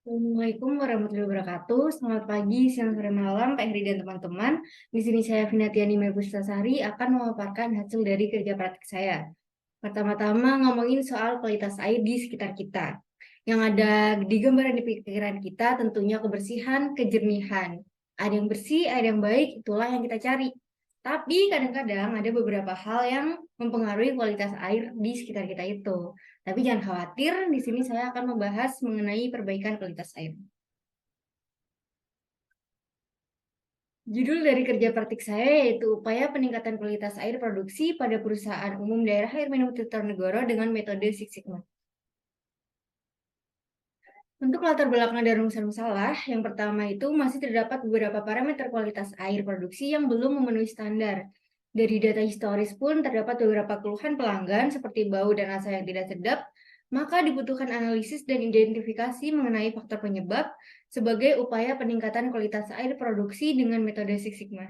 Assalamualaikum warahmatullahi wabarakatuh. Selamat pagi, siang, sore, malam, Pak Heri dan teman-teman. Di sini saya Vinatiani Mebustasari akan memaparkan hasil dari kerja praktik saya. Pertama-tama ngomongin soal kualitas air di sekitar kita. Yang ada di gambaran di pikiran kita tentunya kebersihan, kejernihan. Ada yang bersih, ada yang baik, itulah yang kita cari. Tapi kadang-kadang ada beberapa hal yang mempengaruhi kualitas air di sekitar kita itu. Tapi jangan khawatir, di sini saya akan membahas mengenai perbaikan kualitas air. Judul dari kerja praktik saya yaitu upaya peningkatan kualitas air produksi pada perusahaan umum daerah air minum Tirtonegoro dengan metode Six Sigma. Untuk latar belakang dan rumusan masalah, yang pertama itu masih terdapat beberapa parameter kualitas air produksi yang belum memenuhi standar. Dari data historis pun terdapat beberapa keluhan pelanggan seperti bau dan rasa yang tidak sedap, maka dibutuhkan analisis dan identifikasi mengenai faktor penyebab sebagai upaya peningkatan kualitas air produksi dengan metode Six Sigma.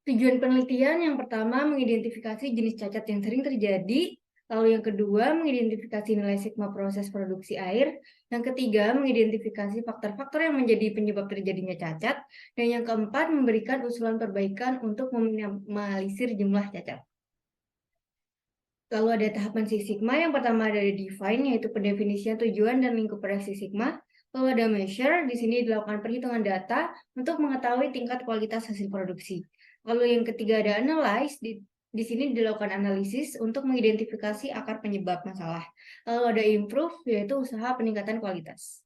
Tujuan penelitian yang pertama mengidentifikasi jenis cacat yang sering terjadi, lalu yang kedua mengidentifikasi nilai sigma proses produksi air, yang ketiga mengidentifikasi faktor-faktor yang menjadi penyebab terjadinya cacat, dan yang keempat memberikan usulan perbaikan untuk meminimalisir jumlah cacat. Lalu ada tahapan Six Sigma, yang pertama ada define, yaitu pendefinisian tujuan dan lingkup pada Six Sigma. Lalu ada measure, di sini dilakukan perhitungan data untuk mengetahui tingkat kualitas hasil produksi. Lalu yang ketiga ada analyze, di sini dilakukan analisis untuk mengidentifikasi akar penyebab masalah. Lalu ada improve, yaitu usaha peningkatan kualitas.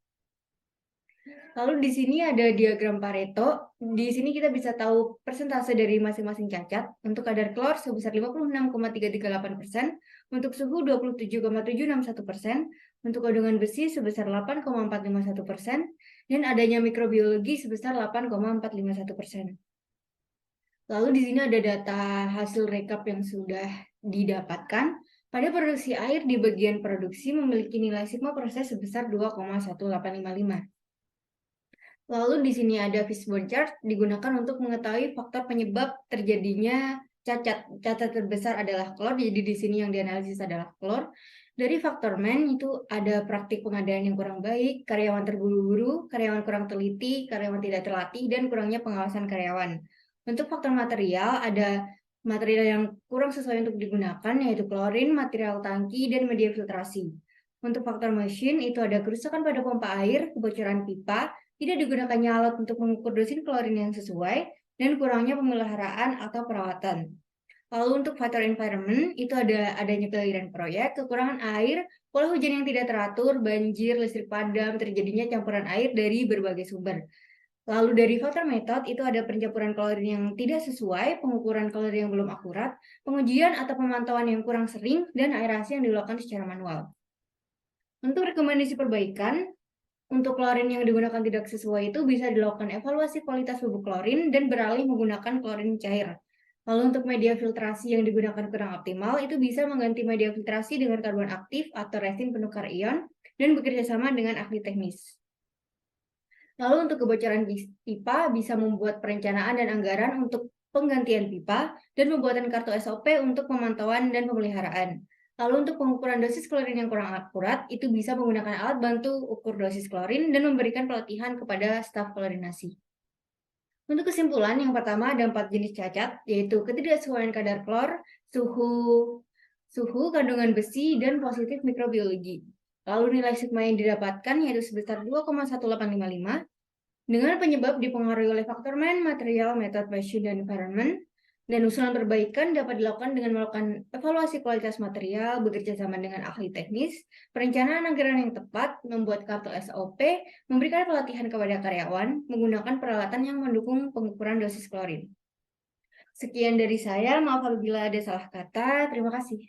Lalu di sini ada diagram Pareto. Di sini kita bisa tahu persentase dari masing-masing cacat. Untuk kadar klor sebesar 56,338%, untuk suhu 27,761%, untuk kandungan besi sebesar 8,451%, dan adanya mikrobiologi sebesar 8,451%. Lalu di sini ada data hasil rekap yang sudah didapatkan. Pada produksi air di bagian produksi memiliki nilai sigma proses sebesar 2,1855. Lalu di sini ada fishbone chart digunakan untuk mengetahui faktor penyebab terjadinya cacat. Cacat terbesar adalah klor, jadi di sini yang dianalisis adalah klor. Dari faktor man itu ada praktik pengadaan yang kurang baik, karyawan terburu-buru, karyawan kurang teliti, karyawan tidak terlatih, dan kurangnya pengawasan karyawan. Untuk faktor material ada material yang kurang sesuai untuk digunakan, yaitu klorin, material tangki, dan media filtrasi. Untuk faktor mesin itu ada kerusakan pada pompa air, kebocoran pipa, tidak digunakannya alat untuk mengukur dosis klorin yang sesuai, dan kurangnya pemeliharaan atau perawatan. Lalu untuk faktor environment, itu adanya kelalaian proyek, kekurangan air, pola hujan yang tidak teratur, banjir, listrik padam, terjadinya campuran air dari berbagai sumber. Lalu dari faktor metode, itu ada pencampuran klorin yang tidak sesuai, pengukuran klorin yang belum akurat, pengujian atau pemantauan yang kurang sering, dan aerasi yang dilakukan secara manual. Untuk rekomendasi perbaikan, untuk klorin yang digunakan tidak sesuai itu bisa dilakukan evaluasi kualitas bubuk klorin dan beralih menggunakan klorin cair. Lalu untuk media filtrasi yang digunakan kurang optimal, itu bisa mengganti media filtrasi dengan karbon aktif atau resin penukar ion dan bekerja sama dengan ahli teknis. Lalu untuk kebocoran pipa bisa membuat perencanaan dan anggaran untuk penggantian pipa dan pembuatan kartu SOP untuk pemantauan dan pemeliharaan. Lalu untuk pengukuran dosis klorin yang kurang akurat, itu bisa menggunakan alat bantu ukur dosis klorin dan memberikan pelatihan kepada staf klorinasi. Untuk kesimpulan, yang pertama ada 4 jenis cacat, yaitu ketidaksesuaian kadar klor, suhu, kandungan besi, dan positif mikrobiologi. Lalu nilai sigma yang didapatkan yaitu sebesar 2,1855, dengan penyebab dipengaruhi oleh faktor man, material, method, mesin, dan environment. Dan usulan perbaikan dapat dilakukan dengan melakukan evaluasi kualitas material, bekerja sama dengan ahli teknis, perencanaan anggaran yang tepat, membuat kartu SOP, memberikan pelatihan kepada karyawan, menggunakan peralatan yang mendukung pengukuran dosis klorin. Sekian dari saya, maaf apabila ada salah kata. Terima kasih.